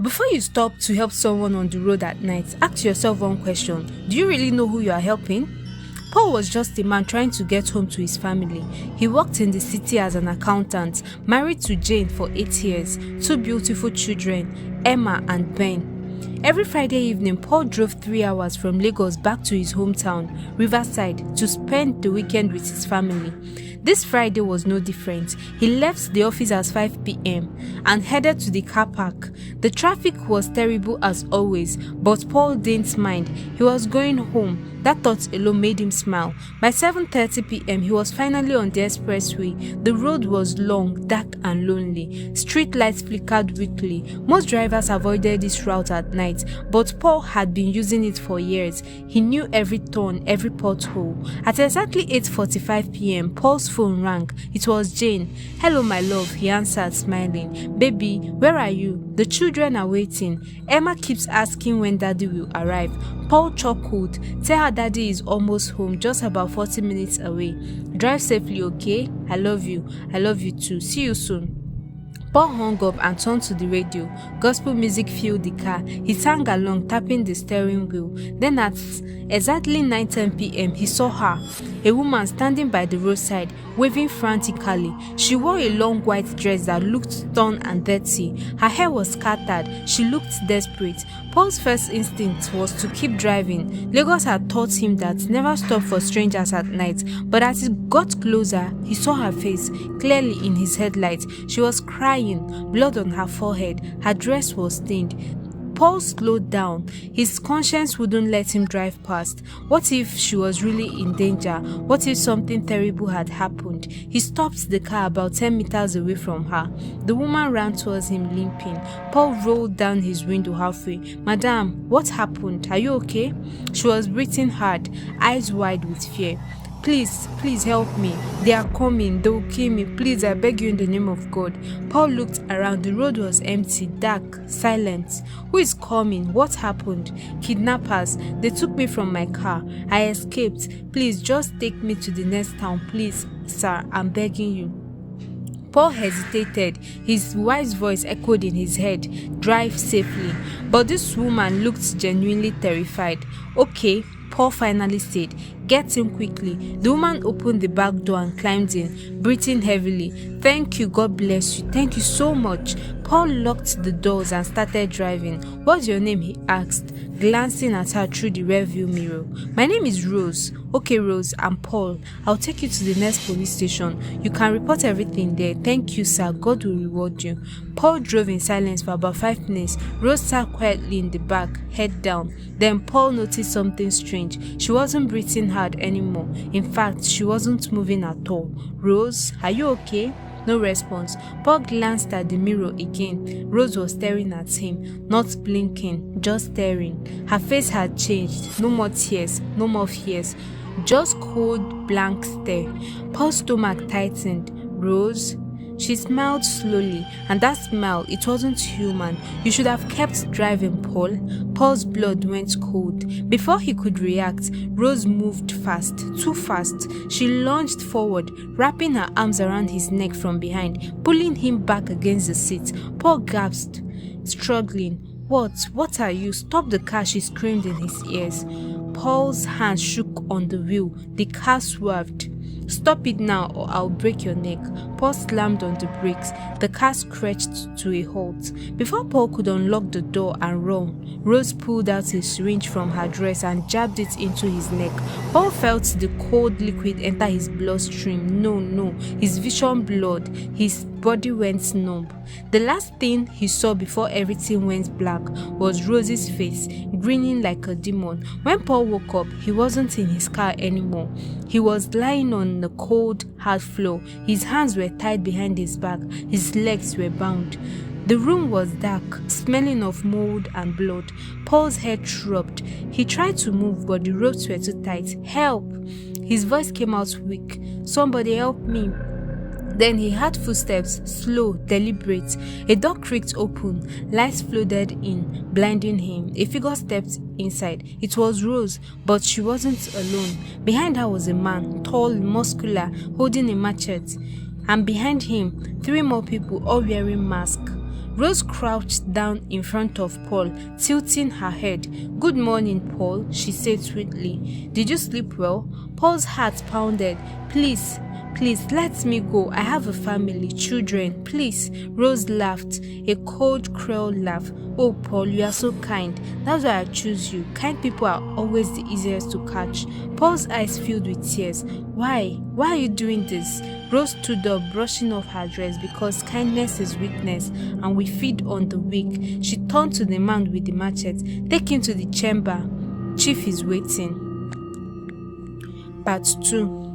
Before you stop to help someone on the road at night, ask yourself one question. Do you really know who you are helping? Paul was just a man trying to get home to his family. He worked in the city as an accountant, married to Jane for 8 years, 2 beautiful children, Emma and Ben. Every Friday evening, Paul drove 3 hours from Lagos back to his hometown, Riverside, to spend the weekend with his family. This Friday was no different. He left the office at 5 p.m. and headed to the car park. The traffic was terrible as always, but Paul didn't mind. He was going home. That thought alone made him smile. By 7:30 p.m., he was finally on the expressway. The road was long, dark and lonely. Street lights flickered weakly. Most drivers avoided this route at night, but Paul had been using it for years. He knew every turn, every pothole. At exactly 8:45 p.m., Paul's phone rang. It was Jane. "Hello, my love," he answered, smiling. "Baby, where are you? The children are waiting. Emma keeps asking when Daddy will arrive." Paul chuckled. "Tell her Daddy is almost home, just about 40 minutes away. Drive safely, okay? I love you. I love you too. See you soon." Paul hung up and turned to the radio. Gospel music filled the car. He sang along, tapping the steering wheel. Then at exactly 9:10 p.m., he saw her, a woman standing by the roadside, waving frantically. She wore a long white dress that looked torn and dirty. Her hair was scattered. She looked desperate. Paul's first instinct was to keep driving. Lagos had taught him that never stop for strangers at night, but as he got closer, he saw her face clearly in his headlights. She was crying, blood on her forehead. Her dress was stained. Paul slowed down. His conscience wouldn't let him drive past. What if she was really in danger? What if something terrible had happened? He stopped the car about 10 meters away from her. The woman ran towards him limping. Paul rolled down his window halfway. "Madam, what happened? Are you okay?" She was breathing hard, eyes wide with fear. Please help me. They are coming. They will kill me. Please, I beg you in the name of God." Paul looked around. The road was empty, dark, silent. "Who is coming? What happened?" "Kidnappers. They took me from my car. I escaped. Please, just take me to the next town. Please, sir, I'm begging you." Paul hesitated. His wife's voice echoed in his head, "Drive safely." But this woman looked genuinely terrified. "Okay," Paul finally said. "Get in quickly." The woman opened the back door and climbed in, breathing heavily. "Thank you, God bless you. Thank you so much." Paul locked the doors and started driving. "What's your name?" he asked, glancing at her through the rearview mirror. "My name is Rose." "Okay, Rose, I'm Paul. I'll take you to the next police station. You can report everything there." "Thank you, sir. God will reward you." Paul drove in silence for about 5 minutes. Rose sat quietly in the back, head down. Then Paul noticed something strange. She wasn't breathing hard anymore. In fact, she wasn't moving at all. "Rose, are you okay?" No response. Paul glanced at the mirror again. Rose was staring at him, not blinking, just staring. Her face had changed. No more tears, no more fears. Just cold, blank stare. Paul's stomach tightened. "Rose?" She smiled slowly, and that smile, it wasn't human. "You should have kept driving, Paul." Paul's blood went cold. Before he could react, Rose moved fast, too fast. She lunged forward, wrapping her arms around his neck from behind, pulling him back against the seat. Paul gasped, struggling. What are you? Stop the car," she screamed in his ears. Paul's hand shook on the wheel. The car swerved. "Stop it now or I'll break your neck." Paul slammed on the brakes. The car screeched to a halt. Before Paul could unlock the door and run, Rose pulled out a syringe from her dress and jabbed it into his neck. Paul felt the cold liquid enter his bloodstream. No, his vision blurred. His body went numb. The last thing he saw before everything went black was Rose's face, grinning like a demon. When Paul woke up, he wasn't in his car anymore. He was lying on the cold, hard floor. His hands were tied behind his back. His legs were bound. The room was dark, smelling of mold and blood. Paul's head throbbed. He tried to move, but the ropes were too tight. "Help!" His voice came out weak. "Somebody help me." Then he heard footsteps, slow, deliberate. A door creaked open. Lights flooded in, blinding him. A figure stepped inside. It was Rose, but she wasn't alone. Behind her was a man, tall, muscular, holding a machete. And behind him, 3 more people, all wearing masks. Rose crouched down in front of Paul, tilting her head. "Good morning, Paul," she said sweetly. "Did you sleep well?" Paul's heart pounded. Please, let me go. I have a family, children, please." Rose laughed, a cold, cruel laugh. "Oh, Paul, you are so kind. That's why I choose you. Kind people are always the easiest to catch." Paul's eyes filled with tears. Why are you doing this?" Rose stood up, brushing off her dress, because kindness is weakness, and we feed on the weak. She turned to the man with the machete. "Take him to the chamber. Chief is waiting." Part 2.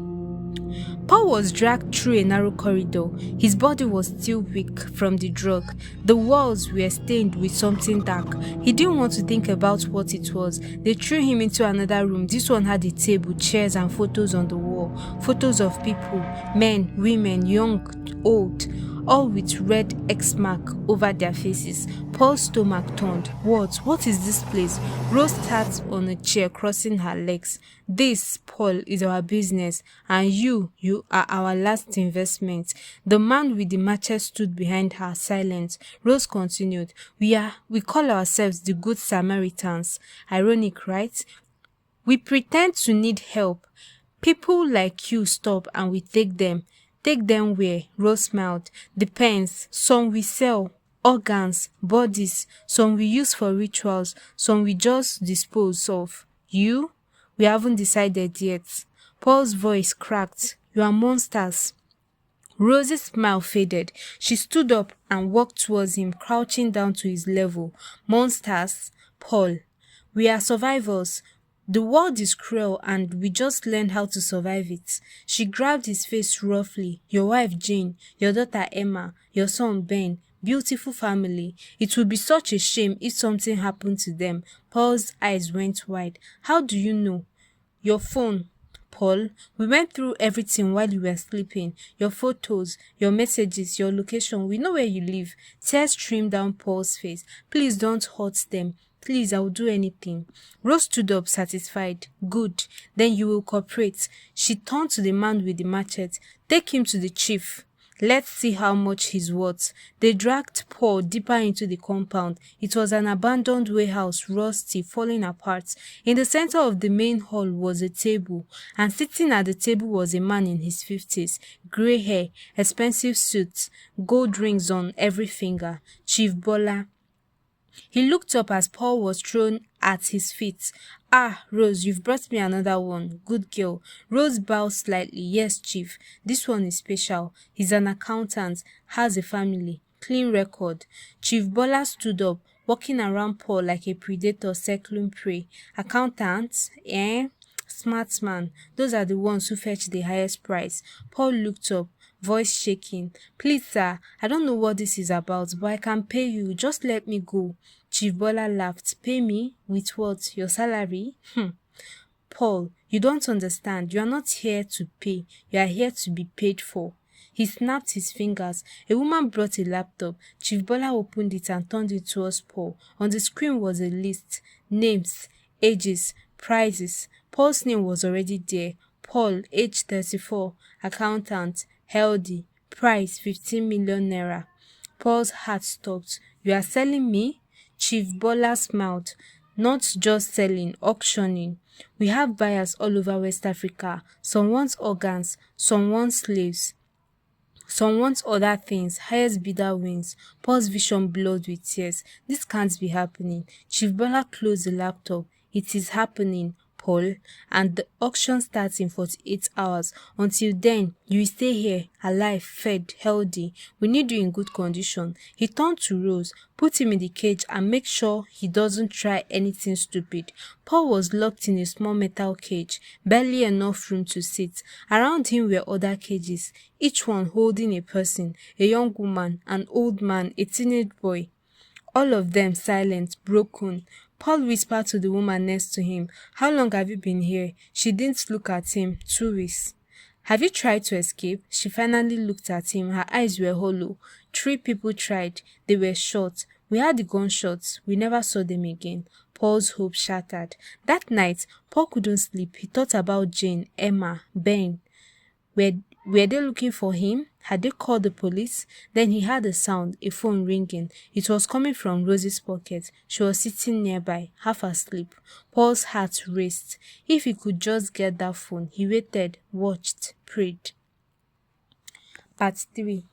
Paul was dragged through a narrow corridor. His body was still weak from the drug. The walls were stained with something dark. He didn't want to think about what it was. They threw him into another room. This one had a table, chairs, and photos on the wall. Photos of people, men, women, young, old, all with red X mark over their faces. Paul's stomach turned. What is this place?" Rose sat on a chair, crossing her legs. "This, Paul, is our business, and you are our last investment." The man with the machete stood behind her, silent. Rose continued, We call ourselves the Good Samaritans. Ironic, right? We pretend to need help. People like you stop and we take them. Take them where?" Rose smiled. "Depends. Some we sell. Organs, bodies. Some we use for rituals. Some we just dispose of. You? We haven't decided yet." Paul's voice cracked. "You are monsters." Rose's smile faded. She stood up and walked towards him, crouching down to his level. "Monsters? Paul, we are survivors. The world is cruel and we just learned how to survive it." She grabbed his face roughly. "Your wife Jane, your daughter Emma, your son Ben, beautiful family. It would be such a shame if something happened to them." Paul's eyes went wide. "How do you know?" "Your phone, Paul. We went through everything while you were sleeping. Your photos, your messages, your location. We know where you live." Tears streamed down Paul's face. "Please don't hurt them. Please, I will do anything." Rose stood up, satisfied. "Good. Then you will cooperate." She turned to the man with the machete. "Take him to the chief. Let's see how much he's worth." They dragged Paul deeper into the compound. It was an abandoned warehouse, rusty, falling apart. In the center of the main hall was a table, and sitting at the table was a man in his 50s, gray hair, expensive suits, gold rings on every finger. Chief Bola. He looked up as Paul was thrown at his feet. "Ah, Rose, you've brought me another one. Good girl." Rose bowed slightly. "Yes, Chief. This one is special. He's an accountant, has a family, clean record." Chief Bola stood up, walking around Paul like a predator circling prey. "Accountants? Eh? Smart man. Those are the ones who fetch the highest price." Paul looked up, voice shaking. "Please, sir, I don't know what this is about, but I can pay you. Just let me go." Chief Bola laughed. "Pay me? With what? Your salary?" "Paul, you don't understand. You are not here to pay. You are here to be paid for." He snapped his fingers. A woman brought a laptop. Chief Bola opened it and turned it towards Paul. On the screen was a list. Names, ages, prices. Paul's name was already there. Paul, age 34, accountant, healthy, price 15 million naira. Paul's heart stopped. "You are selling me?" Chief Bola smiled. "Not just selling, auctioning. We have buyers all over West Africa. Some want organs, some want slaves, some want other things. Highest bidder wins." Paul's vision blurred with tears. "This can't be happening." Chief Bola closed the laptop. "It is happening, Paul, and the auction starts in 48 hours. Until then, you will stay here, alive, fed, healthy. We need you in good condition." He turned to Rose. "Put him in the cage and make sure he doesn't try anything stupid." Paul was locked in a small metal cage, barely enough room to sit. Around him were other cages, each one holding a person, a young woman, an old man, a teenage boy. All of them silent, broken. Paul whispered to the woman next to him. "How long have you been here?" She didn't look at him. 2 weeks. "Have you tried to escape?" She finally looked at him. Her eyes were hollow. 3 people tried. They were shot. We had the gunshots. We never saw them again. Paul's hope shattered. That night, Paul couldn't sleep. He thought about Jane, Emma, Ben. Were they looking for him? Had they called the police? Then he heard a sound, a phone ringing. It was coming from Rosie's pocket. She was sitting nearby, half asleep. Paul's heart raced. If he could just get that phone, he waited, watched, prayed. Part 3.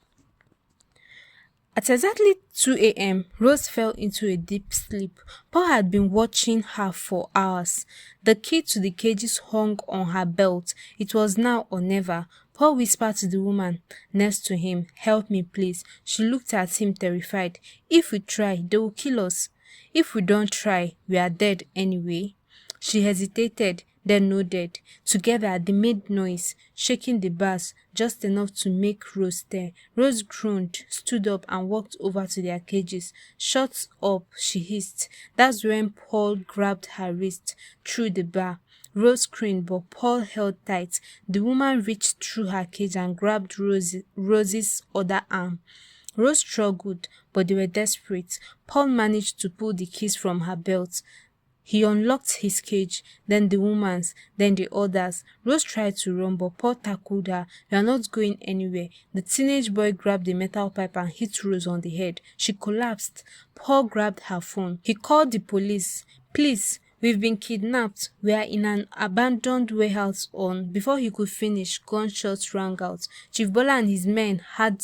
At exactly 2 a.m., Rose fell into a deep sleep. Paul had been watching her for hours. The key to the cages hung on her belt. It was now or never. Paul whispered to the woman next to him, "Help me, please." She looked at him terrified. "If we try, they will kill us. If we don't try, we are dead anyway." She hesitated, then nodded. Together they made noise, shaking the bars just enough to make Rose stir. Rose groaned, stood up and walked over to their cages. "Shut up," she hissed. That's when Paul grabbed her wrist through the bar. Rose screamed, but Paul held tight. The woman reached through her cage and grabbed Rose's other arm. Rose struggled, but they were desperate. Paul managed to pull the keys from her belt. He unlocked his cage, then the woman's, then the others. Rose tried to run, but Paul tackled her. "You are not going anywhere." The teenage boy grabbed the metal pipe and hit Rose on the head. She collapsed. Paul grabbed her phone. He called the police. "Please, we've been kidnapped. We are in an abandoned warehouse on." Before he could finish, gunshots rang out. Chief Bola and his men had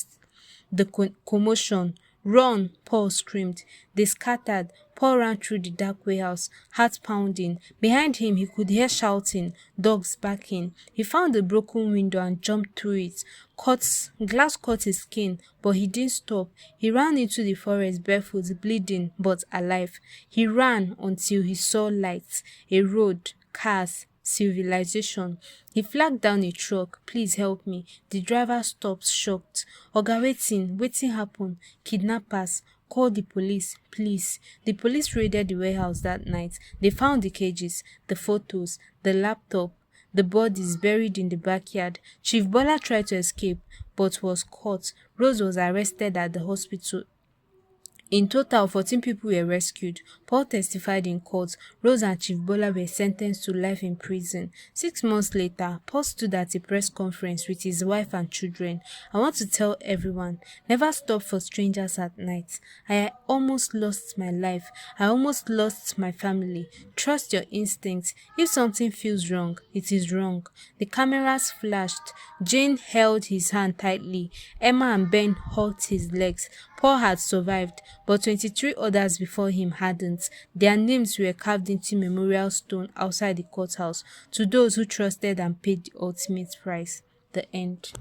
the commotion. "Run!" Paul screamed. They scattered. Paul ran through the dark warehouse, heart pounding. Behind him, he could hear shouting, dogs barking. He found a broken window and jumped through it. Glass cut his skin, but he didn't stop. He ran into the forest barefoot, bleeding, but alive. He ran until he saw lights, a road, cars, civilization. He flagged down a truck. "Please help me." The driver stopped, shocked. "Oga, wetin happen?" "Kidnappers." "Call the police, please." The police raided the warehouse that night. They found the cages, the photos, the laptop, the bodies buried in the backyard. Chief Bola tried to escape, but was caught. Rose was arrested at the hospital. In total, 14 people were rescued. Paul testified in court. Rose and Chief Bola were sentenced to life in prison. 6 months later, Paul stood at a press conference with his wife and children. "I want to tell everyone, never stop for strangers at night. I almost lost my life. I almost lost my family. Trust your instincts. If something feels wrong, it is wrong." The cameras flashed. Jane held his hand tightly. Emma and Ben hugged his legs. Paul had survived, but 23 others before him hadn't. Their names were carved into memorial stone outside the courthouse. To those who trusted and paid the ultimate price. The end.